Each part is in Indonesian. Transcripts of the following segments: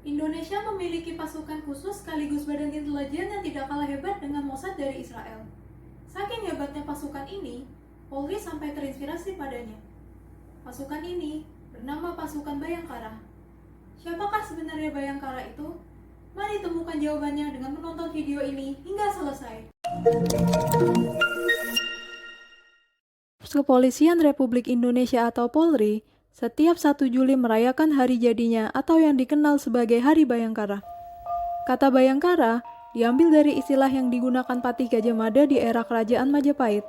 Indonesia memiliki pasukan khusus sekaligus badan intelijen yang tidak kalah hebat dengan Mossad dari Israel. Saking hebatnya pasukan ini, Polri sampai terinspirasi padanya. Pasukan ini bernama Pasukan Bayangkara. Siapakah sebenarnya Bayangkara itu? Mari temukan jawabannya dengan menonton video ini hingga selesai. Kepolisian Republik Indonesia atau Polri setiap 1 Juli merayakan hari jadinya atau yang dikenal sebagai Hari Bayangkara. Kata Bayangkara diambil dari istilah yang digunakan Patih Gajah Mada di era Kerajaan Majapahit.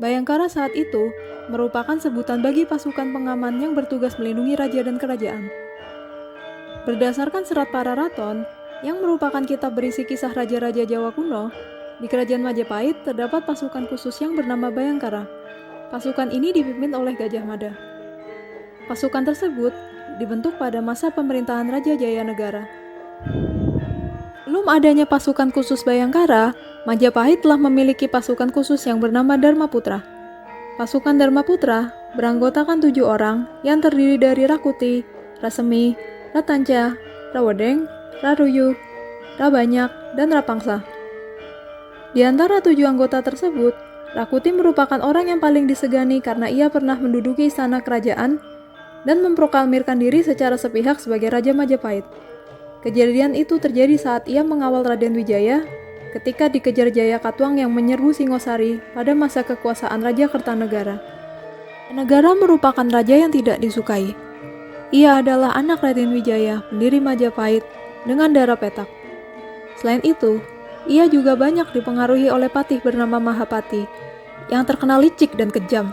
Bayangkara saat itu merupakan sebutan bagi pasukan pengaman yang bertugas melindungi raja dan kerajaan. Berdasarkan Serat Pararaton, yang merupakan kitab berisi kisah raja-raja Jawa kuno, di Kerajaan Majapahit terdapat pasukan khusus yang bernama Bayangkara. Pasukan ini dipimpin oleh Gajah Mada. Pasukan tersebut dibentuk pada masa pemerintahan Raja Jayanegara. Belum adanya pasukan khusus Bayangkara, Majapahit telah memiliki pasukan khusus yang bernama Dharmaputra. Pasukan Dharmaputra beranggotakan 7 orang yang terdiri dari Rakuti, Rasemi, Ratanca, Rawedeng, Raruyu, Rabanyak, dan Rapangsa. Di antara 7 anggota tersebut, Rakuti merupakan orang yang paling disegani karena ia pernah menduduki istana kerajaan dan memproklamirkan diri secara sepihak sebagai Raja Majapahit. Kejadian itu terjadi saat ia mengawal Raden Wijaya ketika dikejar Jaya Katuang yang menyerbu Singosari pada masa kekuasaan Raja Kertanegara. Negara merupakan raja yang tidak disukai. Ia adalah anak Raden Wijaya, pendiri Majapahit, dengan darah petak. Selain itu, ia juga banyak dipengaruhi oleh patih bernama Mahapati, yang terkenal licik dan kejam.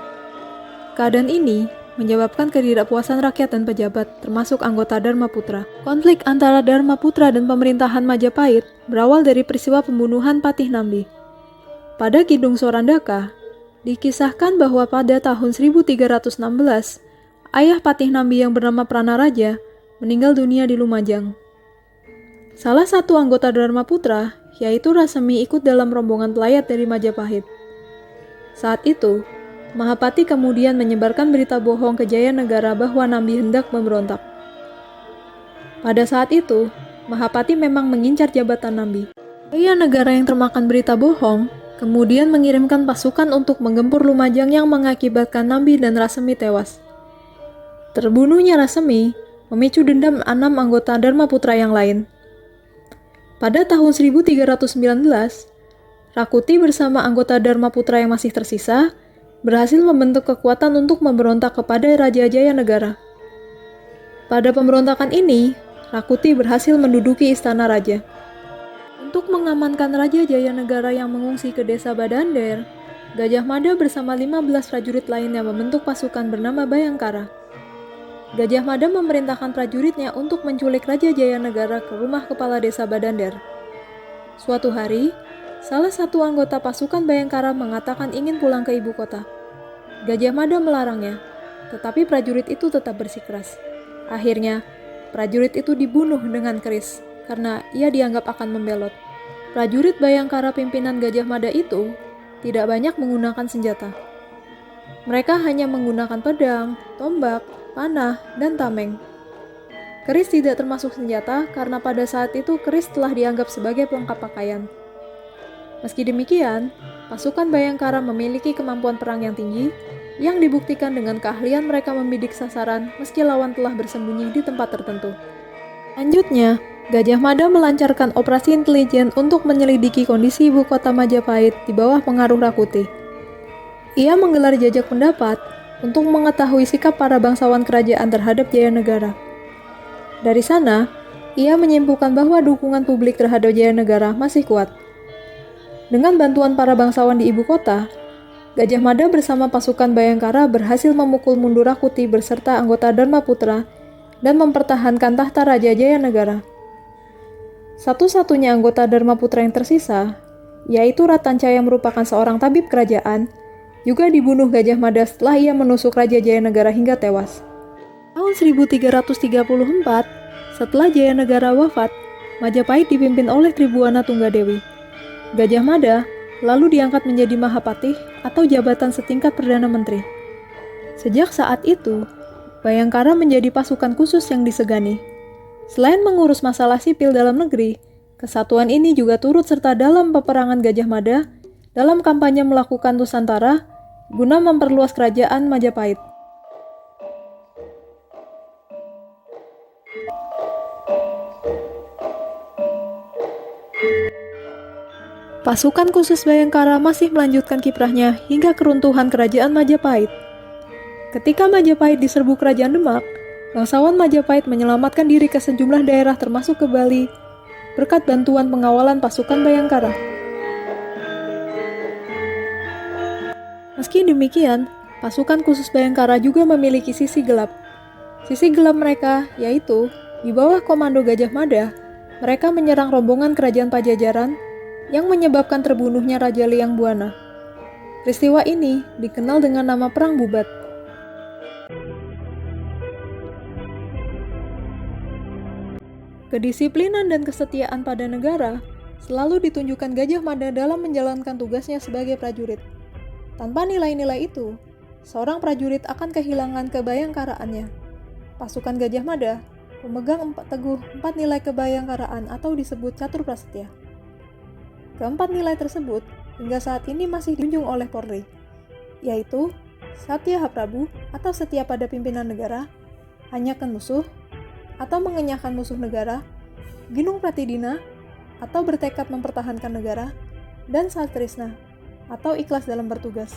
Keadaan ini menyebabkan ketidakpuasan rakyat dan pejabat, termasuk anggota Dharmaputra. Konflik antara Dharmaputra dan pemerintahan Majapahit berawal dari peristiwa pembunuhan Patih Nambi. Pada Kidung Sorandaka, dikisahkan bahwa pada tahun 1316, ayah Patih Nambi yang bernama Pranaraja meninggal dunia di Lumajang. Salah satu anggota Dharmaputra, yaitu Rasemi, ikut dalam rombongan pelayat dari Majapahit. Saat itu, Mahapati kemudian menyebarkan berita bohong ke Jayanegara bahwa Nambi hendak memberontak. Pada saat itu, Mahapati memang mengincar jabatan Nambi. Jayanegara yang termakan berita bohong kemudian mengirimkan pasukan untuk menggempur Lumajang yang mengakibatkan Nambi dan Rasemi tewas. Terbunuhnya Rasemi memicu dendam 6 anggota Dharmaputra yang lain. Pada tahun 1319, Rakuti bersama anggota Dharmaputra yang masih tersisa berhasil membentuk kekuatan untuk memberontak kepada Raja Jayanegara. Pada pemberontakan ini, Rakuti berhasil menduduki istana raja. Untuk mengamankan Raja Jayanegara yang mengungsi ke desa Badander, Gajah Mada bersama 15 prajurit lainnya membentuk pasukan bernama Bayangkara. Gajah Mada memerintahkan prajuritnya untuk menculik Raja Jayanegara ke rumah kepala desa Badander. Suatu hari, salah satu anggota pasukan Bayangkara mengatakan ingin pulang ke ibu kota. Gajah Mada melarangnya, tetapi prajurit itu tetap bersikeras. Akhirnya, prajurit itu dibunuh dengan keris karena ia dianggap akan membelot. Prajurit Bayangkara pimpinan Gajah Mada itu tidak banyak menggunakan senjata. Mereka hanya menggunakan pedang, tombak, panah, dan tameng. Keris tidak termasuk senjata karena pada saat itu keris telah dianggap sebagai pelengkap pakaian. Meski demikian, pasukan Bayangkara memiliki kemampuan perang yang tinggi yang dibuktikan dengan keahlian mereka membidik sasaran meski lawan telah bersembunyi di tempat tertentu. Selanjutnya, Gajah Mada melancarkan operasi intelijen untuk menyelidiki kondisi ibu kota Majapahit di bawah pengaruh Rakuti. Ia menggelar jajak pendapat untuk mengetahui sikap para bangsawan kerajaan terhadap Jayanegara. Dari sana, ia menyimpulkan bahwa dukungan publik terhadap Jayanegara masih kuat. Dengan bantuan para bangsawan di ibu kota, Gajah Mada bersama pasukan Bayangkara berhasil memukul mundur Rakuti berserta anggota Dharmaputra dan mempertahankan tahta Raja Jayanegara. Satu-satunya anggota Dharmaputra yang tersisa, yaitu Ratanca yang merupakan seorang tabib kerajaan, juga dibunuh Gajah Mada setelah ia menusuk Raja Jayanegara hingga tewas. Tahun 1334, setelah Jayanegara wafat, Majapahit dipimpin oleh Tribuana Tunggadewi. Gajah Mada lalu diangkat menjadi Mahapatih atau jabatan setingkat Perdana Menteri. Sejak saat itu, Bayangkara menjadi pasukan khusus yang disegani. Selain mengurus masalah sipil dalam negeri, kesatuan ini juga turut serta dalam peperangan Gajah Mada dalam kampanye melakukan Nusantara guna memperluas kerajaan Majapahit. Pasukan khusus Bhayangkara masih melanjutkan kiprahnya hingga keruntuhan kerajaan Majapahit. Ketika Majapahit diserbu kerajaan Demak, bangsawan Majapahit menyelamatkan diri ke sejumlah daerah termasuk ke Bali berkat bantuan pengawalan pasukan Bhayangkara. Meski demikian, pasukan khusus Bhayangkara juga memiliki sisi gelap. Sisi gelap mereka yaitu di bawah komando Gajah Mada, mereka menyerang rombongan kerajaan Pajajaran yang menyebabkan terbunuhnya Raja Liang Buana. Peristiwa ini dikenal dengan nama Perang Bubat. Kedisiplinan dan kesetiaan pada negara selalu ditunjukkan Gajah Mada dalam menjalankan tugasnya sebagai prajurit. Tanpa nilai-nilai itu, seorang prajurit akan kehilangan kebayangkaraannya. Pasukan Gajah Mada memegang teguh 4 nilai kebayangkaraan atau disebut catur prasetya. Keempat nilai tersebut hingga saat ini masih dijunjung oleh Polri, yaitu Satya Haprabu atau setia pada pimpinan negara, hanyakan musuh atau mengenyahkan musuh negara, Ginung Pratidina atau bertekad mempertahankan negara, dan Saltrisna atau ikhlas dalam bertugas.